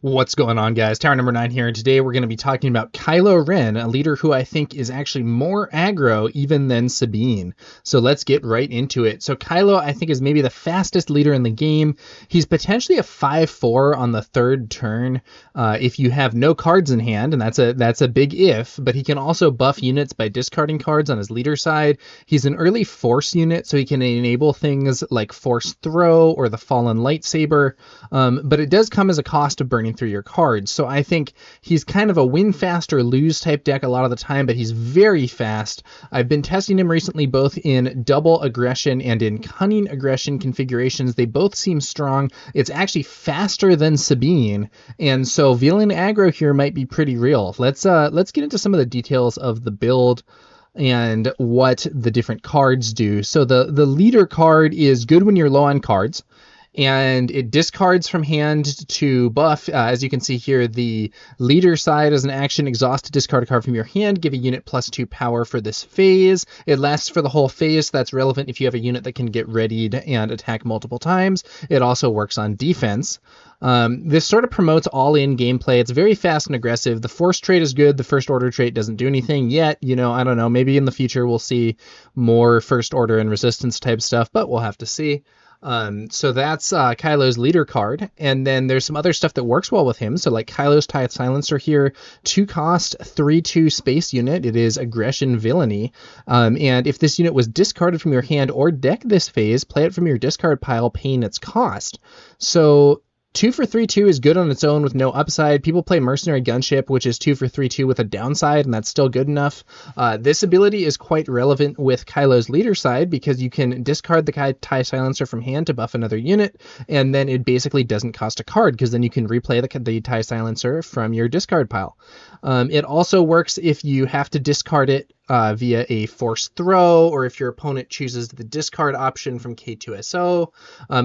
What's going on, guys? Tower number 9 here, and today we're going to be talking about Kylo Ren, a leader who I think is actually more aggro even than Sabine. So let's get right into it. So Kylo, I think, is maybe the fastest leader in the game. He's potentially a 5/4 on the third turn if you have no cards in hand, and that's a big if, but he can also buff units by discarding cards on his leader side. He's an early force unit, so he can enable things like Force Throw or the Fallen Lightsaber, but it does come as a cost of burning through your cards. So I think he's kind of a win fast or lose type deck a lot of the time, but he's very fast. I've been testing him recently both in double aggression and in cunning aggression configurations. They both seem strong. It's actually faster than Sabine, and so villain aggro here might be pretty real. Let's get into some of the details of the build and what the different cards do. So the leader card is good when you're low on cards, and it discards from hand to buff. As you can see here, the leader side as an action, exhaust to discard a card from your hand, give a unit +2 power for this phase. It lasts for the whole phase. That's relevant if you have a unit that can get readied and attack multiple times. It also works on defense. This sort of promotes all-in gameplay. It's very fast and aggressive. The force trait is good. The first order trait doesn't do anything yet. You know, I don't know. Maybe in the future we'll see more first order and resistance type stuff, but we'll have to see. So that's Kylo's leader card, and then there's some other stuff that works well with him. So like Kylo's TIE Silencer here, 2 cost, 3/2 space unit. It is aggression villainy, and if this unit was discarded from your hand or deck this phase, play it from your discard pile, paying its cost. So 2 for 3/2 is good on its own with no upside. People play Mercenary Gunship, which is 2 for 3/2 with a downside, and that's still good enough. This ability is quite relevant with Kylo's leader side because you can discard the TIE Silencer from hand to buff another unit, and then it basically doesn't cost a card because then you can replay the TIE Silencer from your discard pile. It also works if you have to discard it via a force throw, or if your opponent chooses the discard option from K2SO.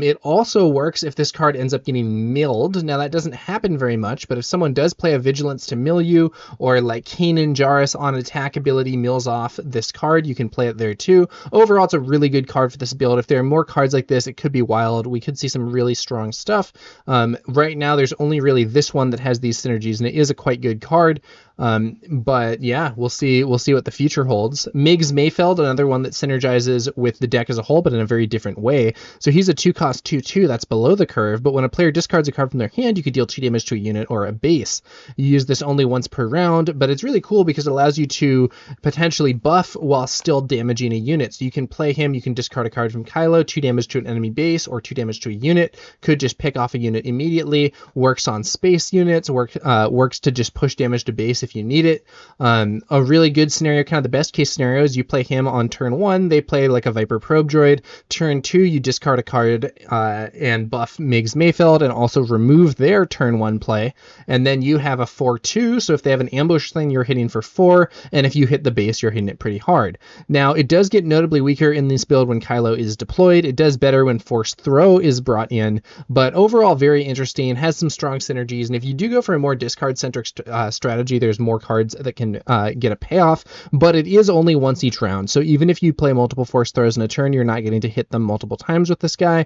It also works if this card ends up getting milled. Now that doesn't happen very much, but if someone does play a Vigilance to mill you, or like Kanan Jarrus on attack ability mills off this card, you can play it there too. Overall, it's a really good card for this build. If there are more cards like this, it could be wild. We could see some really strong stuff. Right now, there's only really this one that has these synergies, and it is a quite good card. But yeah, we'll see what the future holds. Migs Mayfeld, another one that synergizes with the deck as a whole, but in a very different way. So he's a 2 cost 2/2, that's below the curve, but when a player discards a card from their hand, you could deal 2 damage to a unit or a base. You use this only once per round, but it's really cool because it allows you to potentially buff while still damaging a unit. So you can play him, you can discard a card from Kylo, 2 damage to an enemy base or 2 damage to a unit, could just pick off a unit immediately, works on space units, works to just push damage to base if you need it. A really good scenario, kind of the best case scenario, is you play him on turn 1, they play like a Viper Probe Droid. Turn 2, you discard a card and buff Migs Mayfeld and also remove their turn 1 play. And then you have a 4/2, so if they have an ambush thing, you're hitting for 4, and if you hit the base, you're hitting it pretty hard. Now, it does get notably weaker in this build when Kylo is deployed. It does better when Force Throw is brought in, but overall very interesting, has some strong synergies, and if you do go for a more discard-centric strategy, there's more cards that can get a payoff, but it is only once each round. So even if you play multiple force throws in a turn, you're not getting to hit them multiple times with this guy.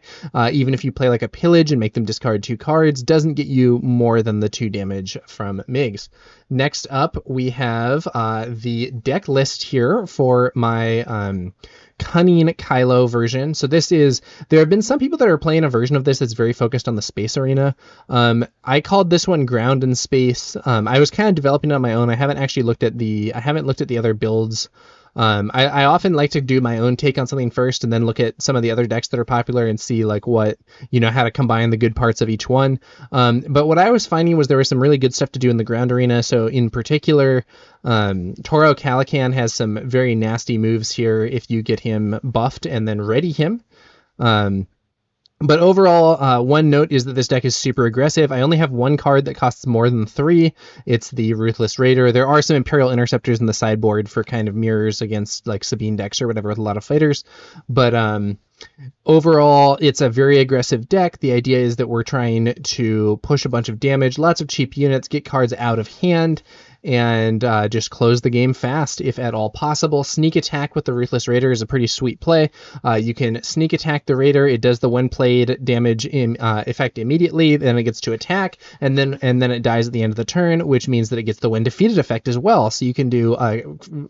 Even if you play like a pillage and make them discard 2 cards, doesn't get you more than the 2 damage from Migs. Next up, we have the deck list here for my Cunning Kylo version. So there have been some people that are playing a version of this that's very focused on the space arena. I called this one Ground and Space. I was kind of developing it on my own. I haven't looked at the other builds. I often like to do my own take on something first and then look at some of the other decks that are popular and see like how to combine the good parts of each one. But what I was finding was there was some really good stuff to do in the ground arena. So in particular, Toro Calican has some very nasty moves here if you get him buffed and then ready him. But overall, one note is that this deck is super aggressive. I only have one card that costs more than 3. It's the Ruthless Raider. There are some Imperial Interceptors in the sideboard for kind of mirrors against like Sabine decks or whatever with a lot of fighters. But overall, it's a very aggressive deck. The idea is that we're trying to push a bunch of damage, lots of cheap units, get cards out of hand, and just close the game fast if at all possible. Sneak attack with the Ruthless Raider is a pretty sweet play. You can sneak attack the Raider. It does the when played damage effect immediately, then it gets to attack, and then it dies at the end of the turn, which means that it gets the when defeated effect as well. So you can do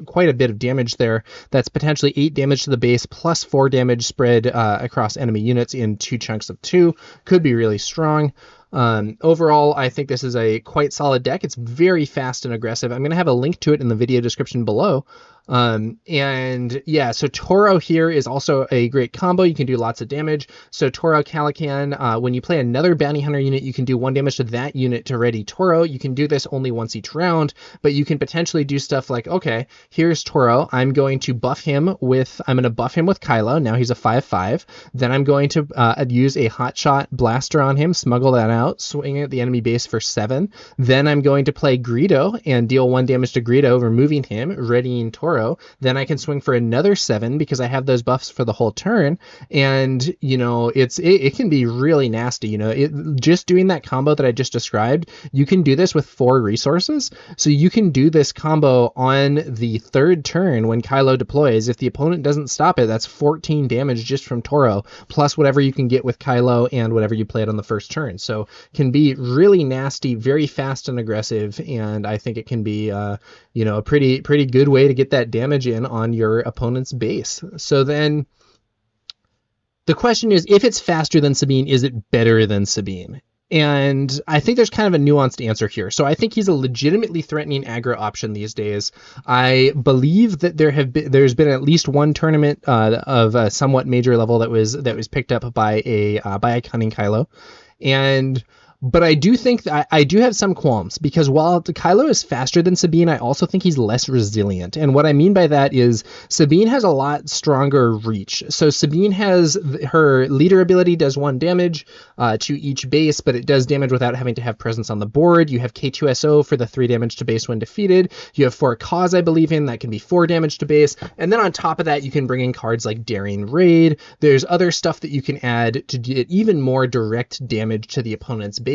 quite a bit of damage there. That's potentially 8 damage to the base plus 4 damage spread across enemy units in 2 chunks of 2. Could be really strong. Overall, I think this is a quite solid deck. It's very fast and aggressive. I'm going to have a link to it in the video description below. And yeah, so Toro here is also a great combo. You can do lots of damage. So Toro Calican, when you play another bounty hunter unit, you can do 1 damage to that unit to ready Toro. You can do this only once each round, but you can potentially do stuff like, okay, here's Toro. I'm going to buff him with Kylo. Now he's a 5/5. Then I'm going to use a hotshot blaster on him, smuggle that out, swing at the enemy base for 7. Then I'm going to play Greedo and deal 1 damage to Greedo, removing him, readying Toro. Then I can swing for another 7 because I have those buffs for the whole turn. And, you know, it can be really nasty. You know, just doing that combo that I just described, you can do this with 4 resources. So you can do this combo on the 3rd turn when Kylo deploys. If the opponent doesn't stop it, that's 14 damage just from Toro, plus whatever you can get with Kylo and whatever you played on the 1st turn. So can be really nasty, very fast and aggressive. And I think it can be, you know, a pretty good way to get that damage in on your opponent's base. So then the question is, if it's faster than Sabine, is it better than Sabine? And I think there's kind of a nuanced answer here. So I think he's a legitimately threatening aggro option these days. I believe that there's been at least one tournament of a somewhat major level that was picked up by a Cunning Kylo. But I do think that I do have some qualms, because while Kylo is faster than Sabine, I also think he's less resilient. And what I mean by that is Sabine has a lot stronger reach. So Sabine has her leader ability does 1 damage to each base, but it does damage without having to have presence on the board. You have K2SO for the 3 damage to base when defeated. You have 4 Cause, I believe in, that can be 4 damage to base. And then on top of that, you can bring in cards like Daring Raid. There's other stuff that you can add to get even more direct damage to the opponent's base.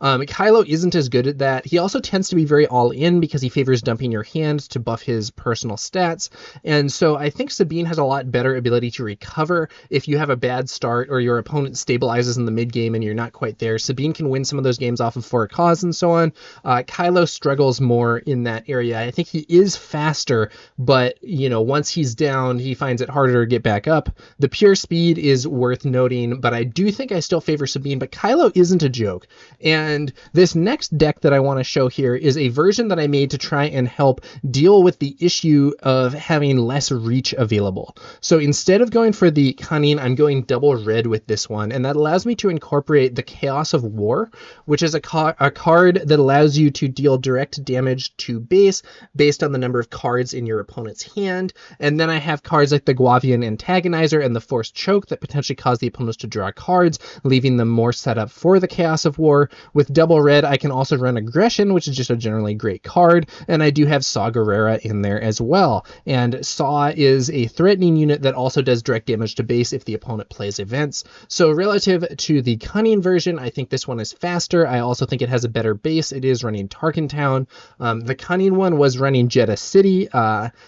Kylo isn't as good at that. He also tends to be very all-in because he favors dumping your hand to buff his personal stats. And so I think Sabine has a lot better ability to recover if you have a bad start or your opponent stabilizes in the mid-game and you're not quite there. Sabine can win some of those games off of 4 Cause and so on. Kylo struggles more in that area. I think he is faster, but, you know, once he's down, he finds it harder to get back up. The pure speed is worth noting, but I do think I still favor Sabine. But Kylo isn't a joke. And this next deck that I want to show here is a version that I made to try and help deal with the issue of having less reach available. So instead of going for the Cunning, I'm going double red with this one, and that allows me to incorporate the Chaos of War, which is a card that allows you to deal direct damage to base based on the number of cards in your opponent's hand. And then I have cards like the Guavian Antagonizer and the Forced Choke that potentially cause the opponents to draw cards, leaving them more set up for the Chaos of War. With double red, I can also run Aggression, which is just a generally great card, and I do have Saw Gerrera in there as well. And Saw is a threatening unit that also does direct damage to base if the opponent plays events. So relative to the Cunning version, I think this one is faster. I also think it has a better base. It is running Tarkin Town. The Cunning one was running Jeddah City.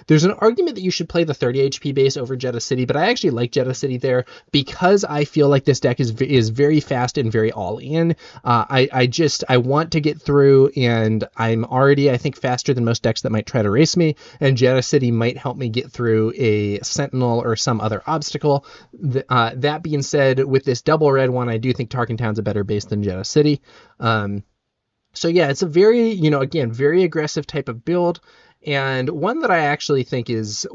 There's an argument that you should play the 30 HP base over Jeddah City, but I actually like Jeddah City there because I feel like this deck is very fast and very all-in. I want to get through, and I'm already, I think, faster than most decks that might try to race me, and Jeddah City might help me get through a Sentinel or some other obstacle. That being said, with this double red one, I do think Tarkin Town's a better base than Jeddah City. So yeah, it's a very, you know, again, very aggressive type of build. And one that I actually think is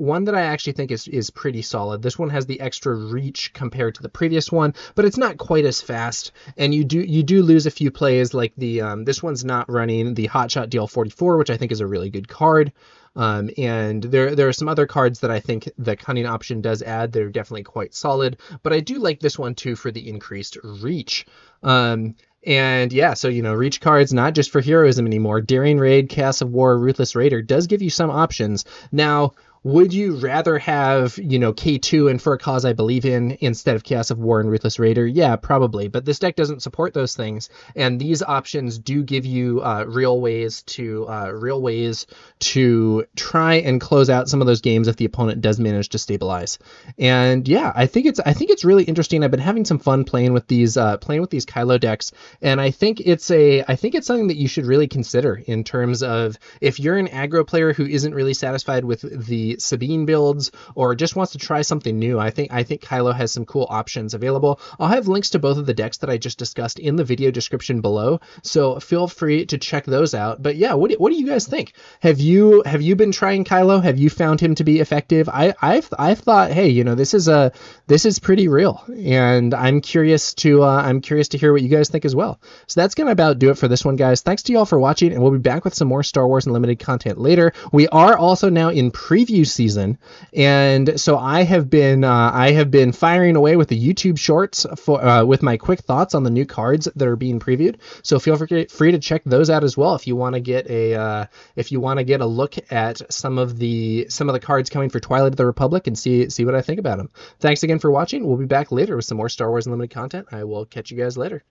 pretty solid. This one has the extra reach compared to the previous one, but it's not quite as fast. And you do lose a few plays, like the this one's not running the Hotshot DL44, which I think is a really good card. And there are some other cards that I think the Cunning option does add that are definitely quite solid, but I do like this one too for the increased reach. And yeah, so, you know, reach cards, not just for heroism anymore. Daring Raid, Chaos of War, Ruthless Raider does give you some options. Now, Would you rather have, you know, K2 and For a Cause I Believe In instead of Chaos of War and Ruthless Raider? Yeah, probably. But this deck doesn't support those things, and these options do give you real ways to try and close out some of those games if the opponent does manage to stabilize. And yeah, I think it's really interesting. I've been having some fun playing with these Kylo decks, and I think it's something that you should really consider in terms of if you're an aggro player who isn't really satisfied with the Sabine builds or just wants to try something new. I think Kylo has some cool options available. I'll have links to both of the decks that I just discussed in the video description below, so feel free to check those out. But yeah, what do you guys think? Have you been trying Kylo? Have you found him to be effective? I've thought, hey, you know, this is pretty real, and I'm curious to hear what you guys think as well. So that's gonna about do it for this one, guys. Thanks to y'all for watching, and we'll be back with some more Star Wars Unlimited content later. We are also now in preview season, and so I have been firing away with the YouTube shorts with my quick thoughts on the new cards that are being previewed. So feel free to check those out as well if you want to get a look at some of the cards coming for Twilight of the Republic and see what I think about them. Thanks again for watching. We'll be back later with some more Star Wars Unlimited content. I will catch you guys later.